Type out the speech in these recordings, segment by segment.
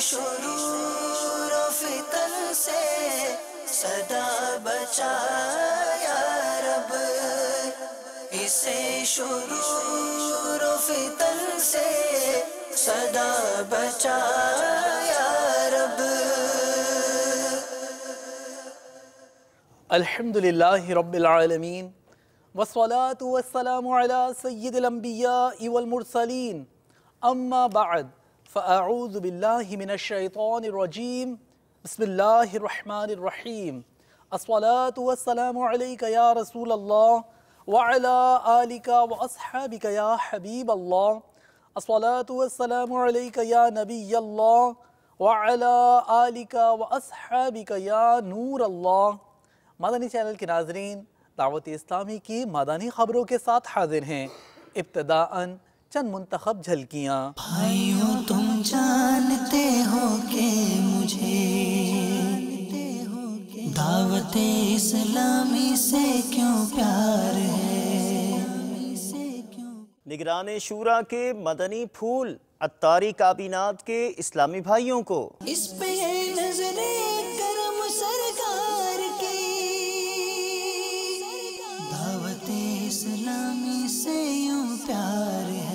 شرور و فتن سے صدا بچا یا رب، اسے شرور و فتن سے صدا بچا یا رب۔ الحمدللہ رب العالمین والصلاة والسلام علی سید الانبیاء والمرسلین، اما بعد فاعوذ باللہ من الشیطان الرجیم، بسم اللہ الرحمن الرحیم۔ الصلاة والسلام علیک یا رسول اللہ وعلی آلک واصحابک یا حبیب اللہ۔ الصلاة والسلام علیک یا نبی اللہ وعلی آلک واصحابک یا نور اللہ۔ مدنی چینل کے ناظرین، دعوت اسلامی کی مدنی خبروں کے ساتھ حاضر ہیں۔ ابتداءً چند منتخب جھلکیاں۔ بھائیوں تم جانتے ہو کہ مجھے دعوت اسلامی سے کیوں پیار ہے۔ نگران شورا کے مدنی پھول عطاری کابینات کے اسلامی بھائیوں کو۔ اس پہ نظر کرم سرکار کی، دعوت اسلامی سے یوں پیار ہے۔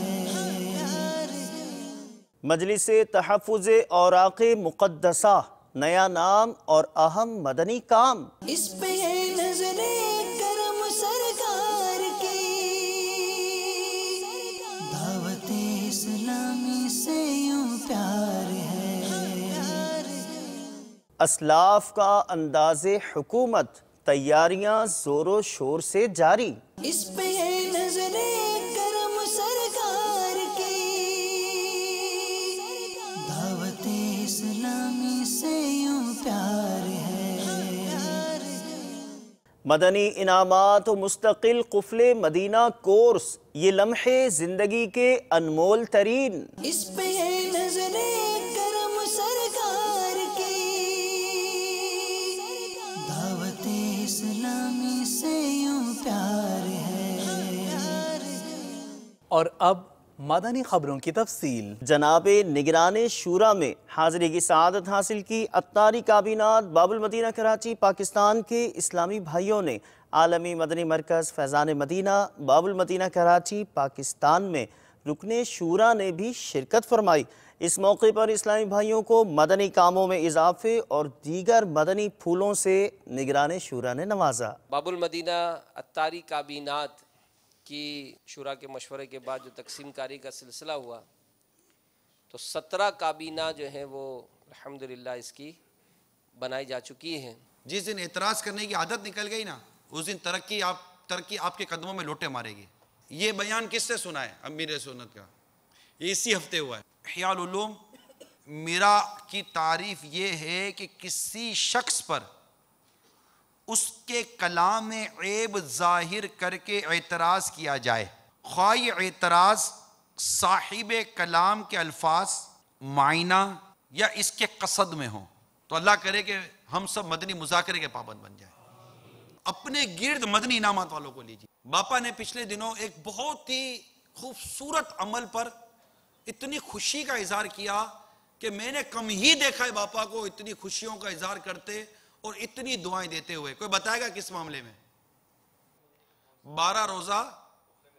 مجلس تحفظ اوراق مقدسہ، نیا نام اور اہم مدنی کام۔ اس پہ نظر کرم سرکار کی، دعوت اسلامی سے یوں پیار ہے۔ اسلاف کا انداز حکومت، تیاریاں زور و شور سے جاری۔ اس پہ نظر کرم سرکار کی، دعوت اسلامی سے یوں پیار ہے۔ مدنی انعامات و مستقل قفل مدینہ کورس، یہ لمحے زندگی کے انمول ترین۔ اس پہ نظر کرم سرکار کی، دعوت اسلامی سے یوں پیار ہے۔ اور اب مدنی خبروں کی تفصیل۔ جناب نگران شورا میں حاضری کی سعادت حاصل کی عطاری کابینات باب المدینہ کراچی پاکستان کے اسلامی بھائیوں نے عالمی مدنی مرکز فیضان مدینہ باب المدینہ کراچی پاکستان میں رکن شورا نے بھی شرکت فرمائی۔ اس موقع پر اسلامی بھائیوں کو مدنی کاموں میں اضافے اور دیگر مدنی پھولوں سے نگران شورا نے نوازا۔ باب المدینہ عطاری کابینات کی شورا کے مشورے کے بعد جو تقسیم کاری کا سلسلہ ہوا تو 17 کابینہ جو ہیں وہ الحمدللہ اس کی بنائی جا چکی ہیں۔ جس دن اعتراض کرنے کی عادت نکل گئی نا، اس دن ترقی آپ کے قدموں میں لوٹے مارے گی۔ یہ بیان کس سے سنا ہے؟ امیر سنت کا، یہ اسی ہفتے ہوا ہے۔ احیاء العلوم میرا کی تعریف یہ ہے کہ کسی شخص پر اس کے کلام عیب ظاہر کر کے اعتراض کیا جائے، خواہ یہ اعتراض صاحب کلام کے الفاظ، معنی یا اس کے قصد میں ہوں، تو اللہ کرے کہ ہم سب مدنی مذاکرے کے پابند بن جائیں۔ اپنے گرد مدنی انعامات والوں کو لیجیے۔ باپا نے پچھلے دنوں ایک بہت ہی خوبصورت عمل پر اتنی خوشی کا اظہار کیا کہ میں نے کم ہی دیکھا ہے باپا کو اتنی خوشیوں کا اظہار کرتے اور اتنی دعائیں دیتے ہوئے۔ کوئی بتائے گا کس معاملے میں؟ 12 روزہ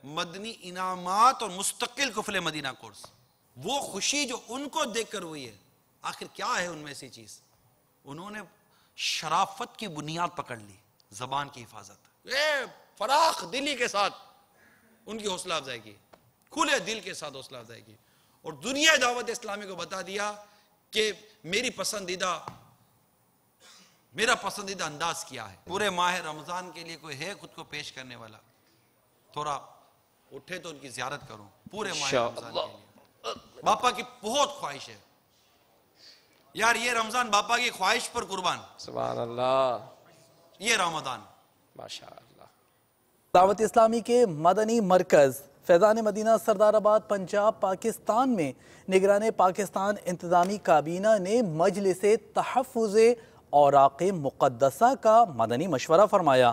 مدنی انعامات اور مستقل قفل مدینہ کورس۔ وہ خوشی جو ان کو دیکھ کر ہوئی ہے، آخر کیا ہے ان میں سے چیز؟ انہوں نے شرافت کی بنیاد پکڑ لی، زبان کی حفاظت، فراخ دلی کے ساتھ ان کی حوصلہ افزائی کی، کھلے دل کے ساتھ حوصلہ افزائی کی، اور دنیا دعوت اسلامی کو بتا دیا کہ میرا پسندیدہ انداز کیا ہے۔ پورے ماہ رمضان کے لیے کوئی ہے خود کو پیش کرنے والا؟ تھوڑا اٹھے تو ان کی زیارت کروں۔ پورے ماہ رمضان کے لیے باپا کی بہت خواہش ہے یار، یہ رمضان باپا کی خواہش پر قربان۔ سبحان اللہ، یہ رمضان ماشاءاللہ۔ دعوت اسلامی کے مدنی مرکز فیضان مدینہ سردار آباد پنجاب پاکستان میں نگران پاکستان انتظامی کابینہ نے مجلس تحفظ اوراق مقدسہ کا مدنی مشورہ فرمایا۔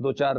2-4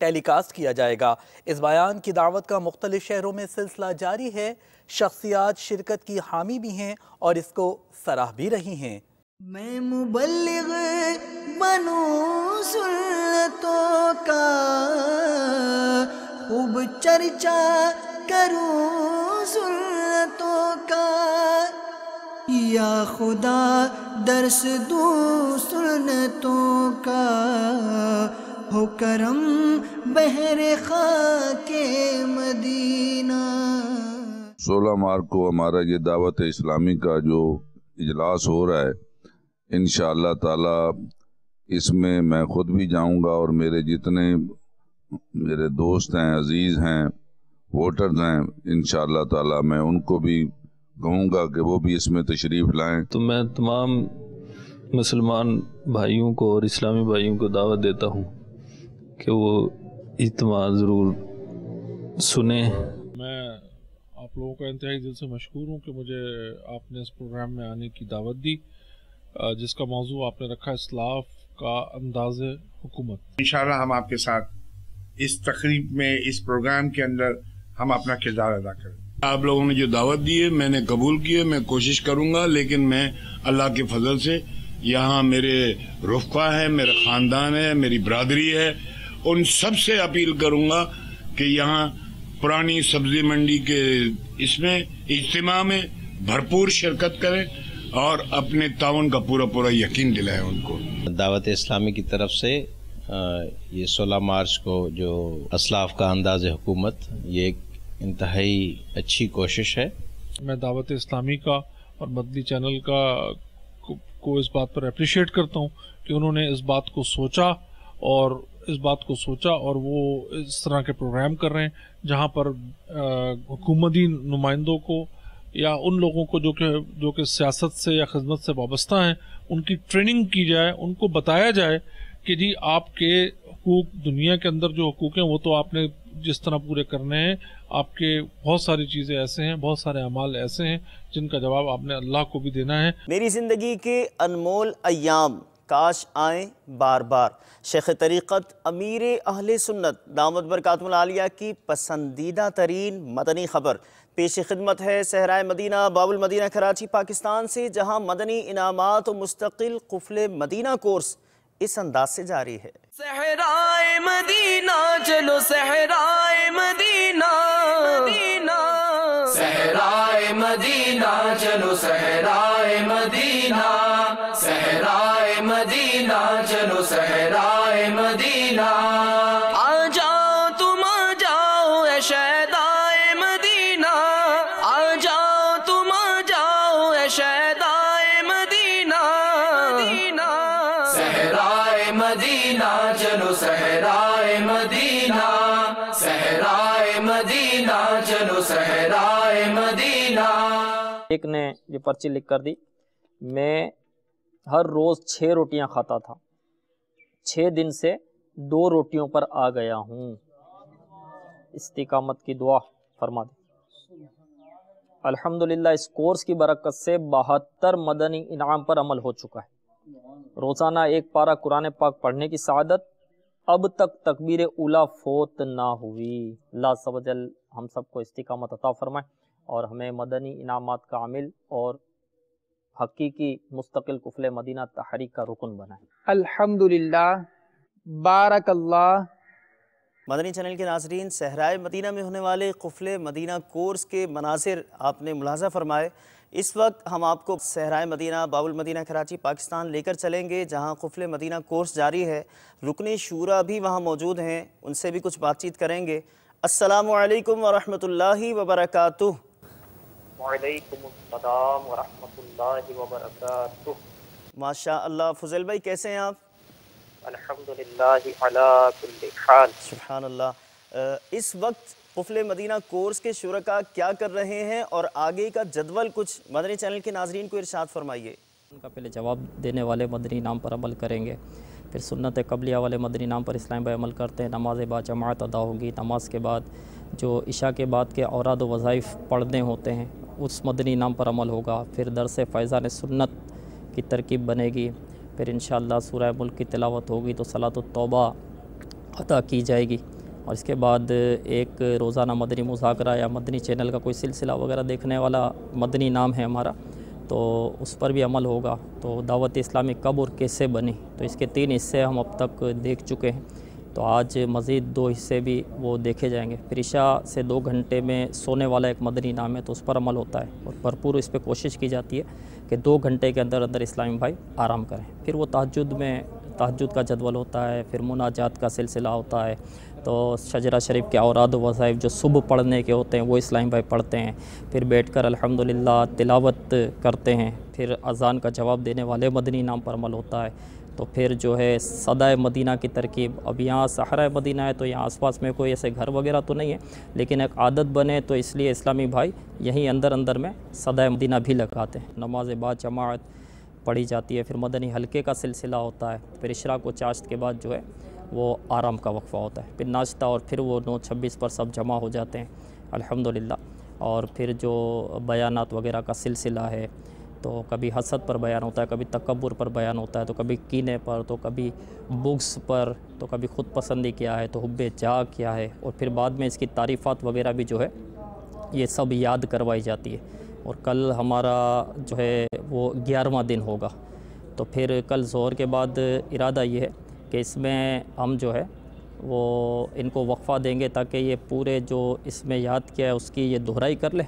ٹیلی کاسٹ کیا جائے گا۔ اس بیان کی دعوت کا مختلف شہروں میں سلسلہ جاری ہے۔ شخصیات شرکت کی حامی بھی ہیں اور اس کو سراہ بھی رہی ہیں۔ میں مبلغ بنوں سنتوں کا، خوب چرچا کروں سنتوں کا، یا خدا درس دوں سنتوں کا، ہو کرم بحر خاک مدینہ۔ 16 مارچ کو ہمارا یہ دعوت اسلامی کا جو اجلاس ہو رہا ہے، انشاءاللہ تعالی اس میں میں خود بھی جاؤں گا اور میرے جتنے میرے دوست ہیں، عزیز ہیں، ووٹرز ہیں، انشاءاللہ تعالی میں ان کو بھی کہوں گا کہ وہ بھی اس میں تشریف لائیں۔ تو میں تمام مسلمان بھائیوں کو اور اسلامی بھائیوں کو دعوت دیتا ہوں کہ وہ اجتماع ضرور سنیں۔ میں آپ لوگوں کا انتہائی دل سے مشکور ہوں کہ مجھے آپ نے اس پروگرام میں آنے کی دعوت دی، جس کا موضوع آپ نے رکھا اسلاف کا انداز حکومت۔ انشاءاللہ ہم آپ کے ساتھ اس تقریب میں، اس پروگرام کے اندر ہم اپنا کردار ادا کریں۔ آپ لوگوں نے جو دعوت دی ہے میں نے قبول کی ہے، میں کوشش کروں گا، لیکن میں اللہ کے فضل سے یہاں میرے رفقا ہے، میرے خاندان ہے، میری برادری ہے، ان سب سے اپیل کروں گا کہ یہاں پرانی سبزی منڈی کے اس میں اجتماع میں بھرپور شرکت کریں اور اپنے تعاون کا پورا یقین دلائیں ان کو۔ دعوت اسلامی کی طرف سے یہ 16 مارچ کو جو اسلاف کا انداز حکومت، یہ ایک انتہائی اچھی کوشش ہے۔ میں دعوت اسلامی کا اور مدنی چینل کا کو اس بات پر اپریشیٹ کرتا ہوں کہ انہوں نے اس بات کو سوچا اور وہ اس طرح کے پروگرام کر رہے ہیں جہاں پر حکومتی نمائندوں کو یا ان لوگوں کو جو کہ سیاست سے یا خدمت سے وابستہ ہیں، ان کی ٹریننگ کی جائے، ان کو بتایا جائے کہ جی آپ کے حقوق دنیا کے اندر جو حقوق ہیں وہ تو آپ نے جس طرح پورے کرنے ہیں، آپ کے بہت ساری چیزیں ایسے ہیں، بہت سارے اعمال ایسے ہیں جن کا جواب آپ نے اللہ کو بھی دینا ہے۔ میری زندگی کے انمول ایام کاش آئیں بار بار۔ شیخ طریقت امیر اہل سنت دامت برکاتہ العالیہ کی پسندیدہ ترین مدنی خبر پیش خدمت ہے صحرائے مدینہ باب المدینہ کراچی پاکستان سے، جہاں مدنی انعامات و مستقل قفل مدینہ کورس اس انداز سے جاری ہے۔ صحرائے مدینہ چلو، صحرائے مدینہ، صحرائے مدینہ چلو، صحرائے مدینہ، صحرائے مدینہ چلو، صحرائے مدینہ۔ آ جاؤ تم آ جاؤ اے شہدائے مدینہ، آ جاؤ تم آ جاؤ اے شہدائے مدینہ، صحرائے مدینہ چلو، صحرائے مدینہ، صحرائے مدینہ چلو، صحرائے مدینہ۔ ایک نے یہ پرچی لکھ کر دی، میں ہر روز 6 روٹیاں کھاتا تھا، 6 دن سے 2 روٹیوں پر آ گیا ہوں، استقامت کی دعا فرما دی۔ الحمدللہ اس کورس کی برکت سے 72 مدنی انعام پر عمل ہو چکا ہے۔ روزانہ 1 پارہ قرآن پاک پڑھنے کی سعادت، اب تک تکبیر اولیٰ فوت نہ ہوئی۔ اللہ عز و جل ہم سب کو استقامت عطا فرمائے اور ہمیں مدنی انعامات کا عامل اور حقیقی مستقل قفل مدینہ تحریک کا رکن بنائے۔ الحمدللہ، بارک اللہ۔ مدنی چینل کے ناظرین، صحرائے مدینہ میں ہونے والے قفل مدینہ کورس کے مناظر آپ نے ملاحظہ فرمائے۔ اس وقت ہم آپ کو صحرائے مدینہ باب المدینہ کراچی پاکستان لے کر چلیں گے، جہاں قفل مدینہ کورس جاری ہے۔ رکن شورا بھی وہاں موجود ہیں، ان سے بھی کچھ بات چیت کریں گے۔ السلام علیکم ورحمۃ اللہ وبرکاتہ۔ وعلیکم السلام ورحمۃ اللہ وبرکاتہ۔ ماشاء اللہ، فضل بھائی کیسے ہیں آپ؟ الحمدللہ علی کل حال۔ سبحان اللہ۔ اس وقت قفل مدینہ کورس کے شرکاء کیا کر رہے ہیں اور آگے کا جدول کچھ مدنی چینل کے ناظرین کو ارشاد فرمائیے۔ ان کا پہلے جواب دینے والے مدنی نام پر عمل کریں گے، پھر سنت قبلیہ والے مدنی نام پر اسلام بھائی عمل کرتے ہیں۔ نماز با جماعت ادا ہوگی، نماز کے بعد جو عشاء کے بعد کے اوراد و وظائف پڑھنے ہوتے ہیں اس مدنی نام پر عمل ہوگا۔ پھر درس فیضان سنت کی ترکیب بنے گی، پھر انشاءاللہ سورہ ملک کی تلاوت ہوگی تو صلاۃ التوبہ عطا کی جائے گی، اور اس کے بعد ایک روزانہ مدنی مذاکرہ یا مدنی چینل کا کوئی سلسلہ وغیرہ دیکھنے والا مدنی نام ہے ہمارا، تو اس پر بھی عمل ہوگا۔ تو دعوت اسلامی کب اور کیسے بنی، تو اس کے 3 حصے ہم اب تک دیکھ چکے ہیں، تو آج مزید 2 حصے بھی وہ دیکھے جائیں گے۔ پھر عشاء سے 2 گھنٹے میں سونے والا ایک مدنی نام ہے، تو اس پر عمل ہوتا ہے اور بھرپور اس پہ کوشش کی جاتی ہے کہ 2 گھنٹے کے اندر اندر اسلامی بھائی آرام کریں۔ پھر وہ تہجد کا جدول ہوتا ہے، پھر مناجات کا سلسلہ ہوتا ہے، تو شجرہ شریف کے اوراد و وظائف جو صبح پڑھنے کے ہوتے ہیں وہ اسلامی بھائی پڑھتے ہیں، پھر بیٹھ کر الحمدللہ تلاوت کرتے ہیں، پھر اذان کا جواب دینے والے مدنی نام پر عمل ہوتا ہے، تو پھر جو ہے صدائے مدینہ کی ترکیب۔ اب یہاں صحرائے مدینہ ہے تو یہاں آس پاس میں کوئی ایسے گھر وغیرہ تو نہیں ہے، لیکن ایک عادت بنے تو اس لیے اسلامی بھائی یہیں اندر میں صدائے مدینہ بھی لگاتے ہیں۔ نماز بعد جماعت پڑھی جاتی ہے، پھر مدنی حلقے کا سلسلہ ہوتا ہے، پھر اشراق و چاشت کے بعد جو ہے وہ آرام کا وقفہ ہوتا ہے، پھر ناشتہ، اور پھر وہ 9:26 پر سب جمع ہو جاتے ہیں الحمدللہ۔ اور پھر جو بیانات وغیرہ کا سلسلہ ہے، تو کبھی حسد پر بیان ہوتا ہے، کبھی تکبر پر بیان ہوتا ہے، تو کبھی کینے پر، تو کبھی بغض پر، تو کبھی خود پسندی کیا ہے، تو حب جاہ کیا ہے، اور پھر بعد میں اس کی تعریفات وغیرہ بھی جو ہے یہ سب یاد کروائی جاتی ہے۔ اور کل ہمارا جو ہے وہ 11واں دن ہوگا، تو پھر کل ظہر کے بعد ارادہ یہ ہے کہ اس میں ہم جو ہے وہ ان کو وقفہ دیں گے تاکہ یہ پورے جو اس میں یاد کیا ہے اس کی یہ دہرائی کر لے،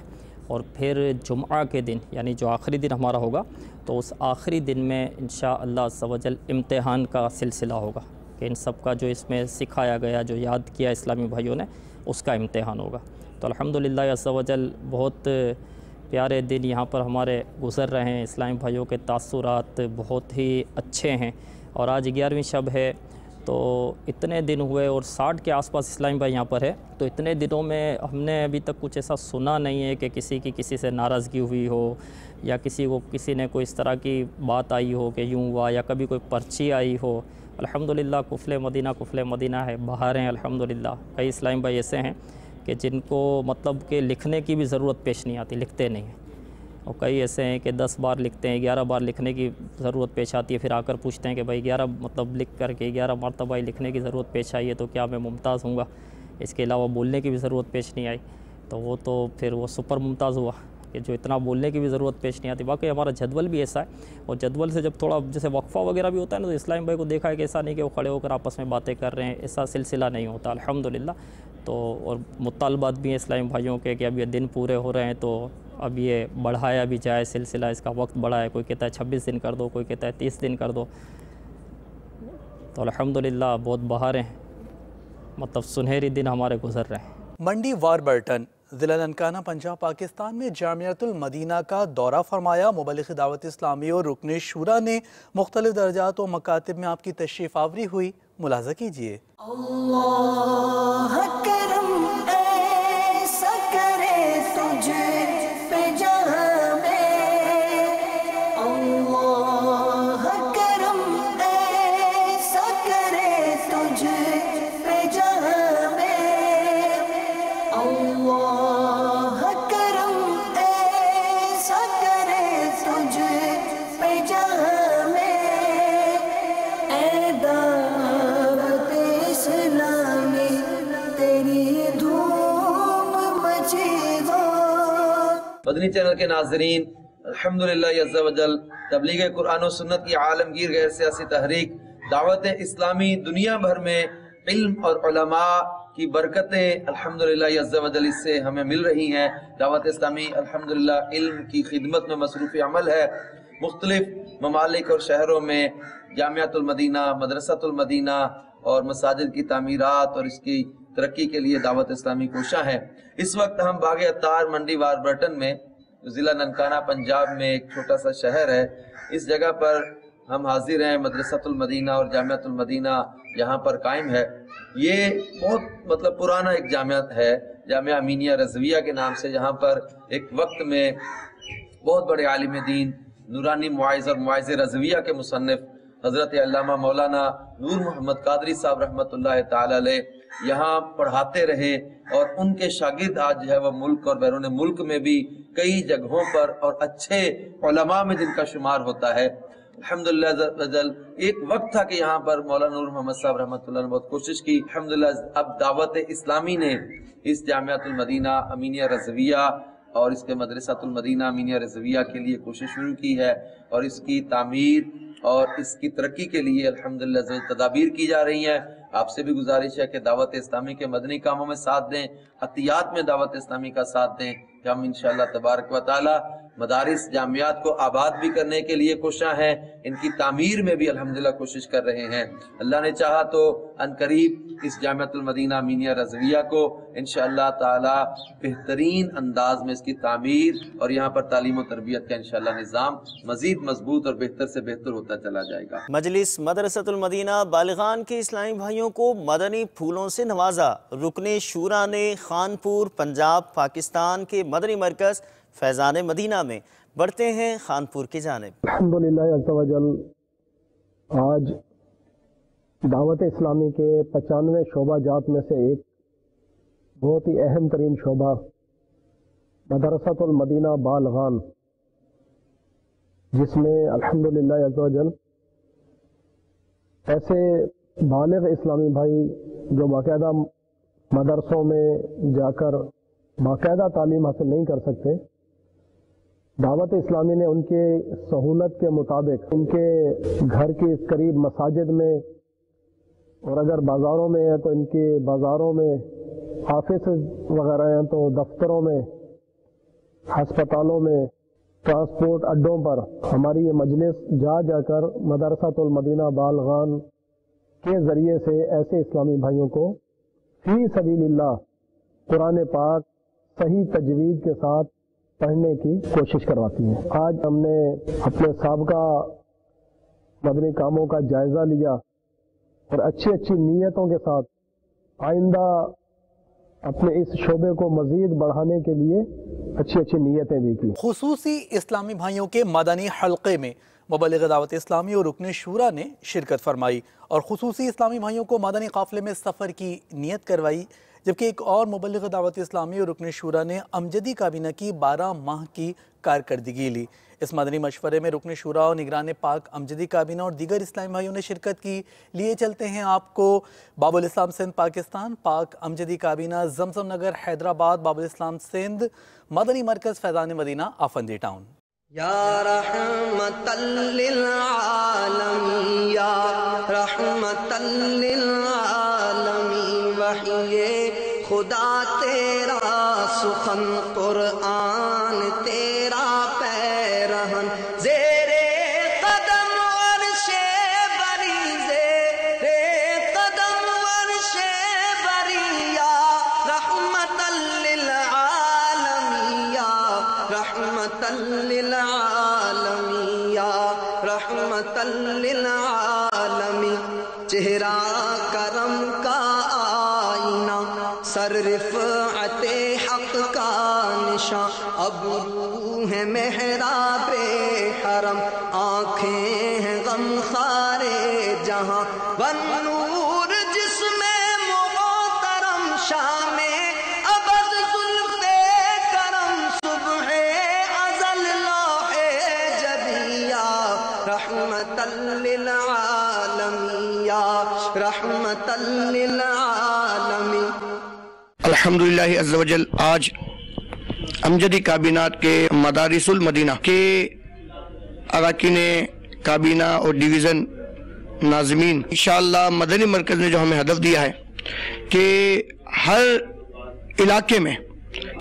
اور پھر جمعہ کے دن یعنی جو آخری دن ہمارا ہوگا تو اس آخری دن میں انشاءاللہ عز و جل امتحان کا سلسلہ ہوگا کہ ان سب کا جو اس میں سکھایا گیا، جو یاد کیا اسلامی بھائیوں نے، اس کا امتحان ہوگا۔ تو الحمدللہ عز و جل بہت پیارے دن یہاں پر ہمارے گزر رہے ہیں، اسلامی بھائیوں کے تاثرات بہت ہی اچھے ہیں، اور آج 11ویں شب ہے، تو اتنے دن ہوئے اور 60 کے آس پاس اسلامی بھائی یہاں پر ہے، تو اتنے دنوں میں ہم نے ابھی تک کچھ ایسا سنا نہیں ہے کہ کسی سے ناراضگی ہوئی ہو، یا کسی نے کوئی اس طرح کی بات آئی ہو کہ یوں ہوا، یا کبھی کوئی پرچی آئی ہو۔ الحمدللہ قفل مدینہ ہے، باہر ہیں الحمدللہ۔ کئی اسلامی بھائی ایسے ہیں کہ جن کو مطلب کہ لکھنے کی بھی ضرورت پیش نہیں آتی، لکھتے نہیں ہیں، اور کئی ایسے ہیں کہ 10 بار لکھتے ہیں، 11 بار لکھنے کی ضرورت پیش آتی ہے، پھر آ کر پوچھتے ہیں کہ بھائی 11 مطلب لکھ کر کے 11 مرتبہ لکھنے کی ضرورت پیش آئی ہے تو کیا میں ممتاز ہوں گا؟ اس کے علاوہ بولنے کی بھی ضرورت پیش نہیں آئی، تو وہ تو پھر وہ سپر ممتاز ہوا کہ جو اتنا بولنے کی بھی ضرورت پیش نہیں آتی۔ باقی ہمارا جدول بھی ایسا ہے، اور جدول سے جب تھوڑا جیسے وقفہ وغیرہ بھی ہوتا ہے نا، تو اسلامی بھائی کو دیکھا ہے کہ ایسا نہیں کہ وہ کھڑے ہو کر آپس میں باتیں کر رہے ہیں، ایسا سلسلہ نہیں ہوتا الحمدللہ۔ تو اور مطالبات بھی ہیں اسلامی بھائیوں کے کہ اب یہ دن پورے ہو رہے ہیں تو اب یہ بڑھایا بھی جائے سلسلہ، اس کا وقت بڑھائے، کوئی کہتا ہے 26 دن کر دو، کوئی کہتا ہے 30 دن کر دو، تو الحمدللہ بہت بہار ہیں، مطلب سنہری دن ہمارے گزر رہے ہیں۔ منڈی واربرٹن ضلع ننکانہ پنجاب پاکستان میں جامعۃ المدینہ کا دورہ فرمایا۔ مبلغ دعوت اسلامی اور رکن شورا نے مختلف درجات و مکاتب میں آپ کی تشریف آوری ہوئی، ملاحظہ کیجیے۔ اللہ کرم ایسا کرے تجھ پہ جہاں میں، اللہ کرم ایسا کرے تجھ پہ جہاں میں، اللہ کرم ایسا کرے تجھ پہ جہاں میں، اے دعوت اسلامی تیری دھوم مچی ہو۔ مدنی چینل کے ناظرین، الحمدللہ عز و جل تبلیغ قرآن و سنت کی عالمگیر غیر سیاسی تحریک دعوت اسلامی دنیا بھر میں علم اور علماء کی برکتیں الحمدللہ عز و جل اس سے ہمیں مل رہی ہیں۔ دعوت اسلامی الحمدللہ علم کی خدمت میں مصروف عمل ہے۔ مختلف ممالک اور شہروں میں جامعۃ المدینہ، مدرسۃ المدینہ اور مساجد کی تعمیرات اور اس کی ترقی کے لیے دعوت اسلامی کوشاں ہے۔ اس وقت ہم باغ عطار منڈی واربرٹن میں ضلع ننکانہ پنجاب میں ایک چھوٹا سا شہر ہے، اس جگہ پر ہم حاضر ہیں۔ مدرسۃ المدینہ اور جامعۃ المدینہ یہاں پر قائم ہے۔ یہ بہت مطلب پرانا ایک جامعہ ہے، جامعہ امینیہ رضویہ کے نام سے، جہاں پر ایک وقت میں بہت بڑے عالم دین نورانی مواعظ اور مواعظ رضویہ کے مصنف حضرت علامہ مولانا نور محمد قادری صاحب رحمۃ اللہ تعالی علیہ یہاں پڑھاتے رہے، اور ان کے شاگرد آج جو ہے وہ ملک اور بیرون ملک میں بھی کئی جگہوں پر اور اچھے علماء میں جن کا شمار ہوتا ہے۔ الحمدللہ عزوجل ایک وقت تھا کہ یہاں پر مولانا نور محمد صاحب رحمۃ اللہ نے بہت کوشش کی، الحمدللہ اب دعوت اسلامی نے اس جامعۃ المدینہ امینیہ رضویہ اور اس کے مدرسۃ المدینہ امینیہ رضویہ کے لیے کوشش شروع کی ہے، اور اس کی تعمیر اور اس کی ترقی کے لیے الحمدللہ تدابیر کی جا رہی ہیں۔ آپ سے بھی گزارش ہے کہ دعوت اسلامی کے مدنی کاموں میں ساتھ دیں، عطیات میں دعوت اسلامی کا ساتھ دیں، کہ ہم انشاءاللہ تبارک و تعالی مدارس جامعات کو آباد بھی کرنے کے لیے کوشاں ہیں، ان کی تعمیر میں بھی الحمدللہ کوشش کر رہے ہیں۔ اللہ نے چاہا تو عنقریب اس جامعۃ المدینہ امینیہ رضویہ کو انشاءاللہ تعالی بہترین انداز میں اس کی تعمیر اور یہاں پر تعلیم و تربیت کا انشاءاللہ نظام مزید مضبوط اور بہتر سے بہتر ہوتا چلا جائے گا۔ مجلس مدرسۃ المدینہ بالغان کے اسلامی بھائیوں کو مدنی پھولوں سے نوازا۔ رکن شورا نے خانپور پنجاب پاکستان کے مدنی مرکز فیضان مدینہ میں بڑھتے ہیں خانپور کی جانب۔ الحمدللہ عز و جل آج دعوت اسلامی کے 95 شعبہ جات میں سے ایک بہت ہی اہم ترین شعبہ مدرسۃ المدینہ بالغان، جس میں الحمدللہ عز و جل ایسے بالغ اسلامی بھائی جو باقاعدہ مدرسوں میں جا کر باقاعدہ تعلیم حاصل نہیں کر سکتے، دعوت اسلامی نے ان کے سہولت کے مطابق ان کے گھر کے قریب مساجد میں، اور اگر بازاروں میں ہے تو ان کے بازاروں میں، آفس وغیرہ ہیں تو دفتروں میں، ہسپتالوں میں، ٹرانسپورٹ اڈوں پر ہماری یہ مجلس جا جا کر مدرسۃ المدینہ بالغان کے ذریعے سے ایسے اسلامی بھائیوں کو فی سبیل اللہ قرآن پاک صحیح تجوید کے ساتھ پڑھنے کی کوشش کرواتی ہیں۔ آج ہم نے اپنے سابقہ مدنی کاموں کا جائزہ لیا اور اچھی اچھی نیتوں کے ساتھ آئندہ اپنے اس شعبے کو مزید بڑھانے کے لیے اچھی اچھی نیتیں بھی کی۔ خصوصی اسلامی بھائیوں کے مدنی حلقے میں مبلغ دعوت اسلامی اور رکن شورا نے شرکت فرمائی اور خصوصی اسلامی بھائیوں کو مدنی قافلے میں سفر کی نیت کروائی، جبکہ ایک اور مبلغ دعوت اسلامی اور رکن شورا نے امجدی کابینہ کی 12 ماہ کی کارکردگی لی۔ اس مدنی مشورے میں رکن شورا اور نگران پاک امجدی کابینہ اور دیگر اسلامی بھائیوں نے شرکت کی۔ لیے چلتے ہیں آپ کو باب الاسلام سندھ پاکستان، پاک امجدی کابینہ زمزم نگر حیدرآباد، باب الاسلام سندھ مدنی مرکز فیضان مدینہ آفندی ٹاؤن۔ یا رحمت للعالمین، یا رحمت للعالمین، وحی خدا تیرا سخن قرآن تیرا پیرہن، زیر قدم عرش بری، زیر قدم عرش بری، یا رحمت للعالمین، یا رحمت للعالمین، یا رحمت للعالمین، چہرہ کرم کا آئینہ، سر رفعت حق کا نشاں، اب روح ہے محراب حرم، آنکھیں ہیں غم خارے جہاں، والنور جس میں محترم، شام ابد زلف کرم، صبح ازل لوح جبی، یا رحمت للعالمین، یا رحمت للعالمین۔ الحمدللہ عز و جل آج امجدی کابینات کے مدارس المدینہ کے اراکین کابینہ اور ڈویژن ناظمین انشاءاللہ مدنی مرکز نے جو ہمیں ہدف دیا ہے کہ ہر علاقے میں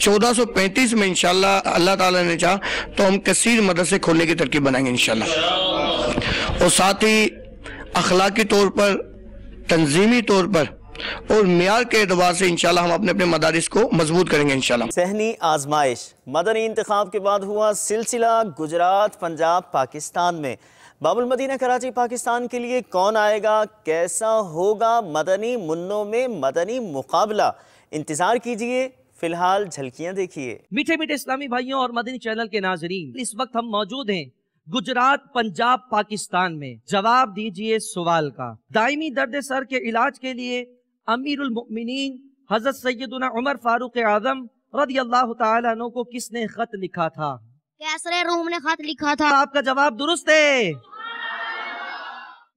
1435 میں انشاءاللہ اللہ تعالیٰ نے چاہا تو ہم کثیر مدرسے کھولنے کی ترکیب بنائیں گے انشاءاللہ، اور ساتھ ہی اخلاقی طور پر، تنظیمی طور پر اور معیار کے اعتبار سے انشاءاللہ ہم اپنے مدارس کو مضبوط کریں گے انشاءاللہ۔ ذہنی آزمائش مدنی انتخاب کے بعد ہوا سلسلہ گجرات پنجاب پاکستان میں۔ باب المدینہ کراچی پاکستان کے لیے کون آئے گا، کیسا ہوگا مدنی منوں میں مدنی مقابلہ، انتظار کیجئے، فی الحال جھلکیاں دیکھیے۔ میٹھے میٹھے اسلامی بھائیوں اور مدنی چینل کے ناظرین، اس وقت ہم موجود ہیں گجرات پنجاب پاکستان میں۔ جواب دیجئے سوال کا۔ دائمی درد سر کے علاج کے لیے امیر المؤمنین حضرت سیدنا عمر فاروق اعظم رضی اللہ تعالیٰ عنہ کو کس نے خط لکھا تھا؟ کیسر روم نے خط لکھا تھا۔ آپ کا جواب درست ہے۔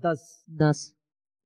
10।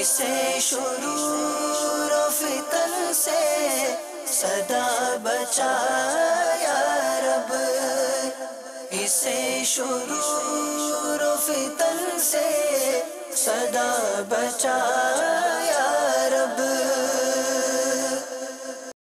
اسے شرور و فتن سے صدا بچا یا رب، اسے شرور و فتن سے صدا بچا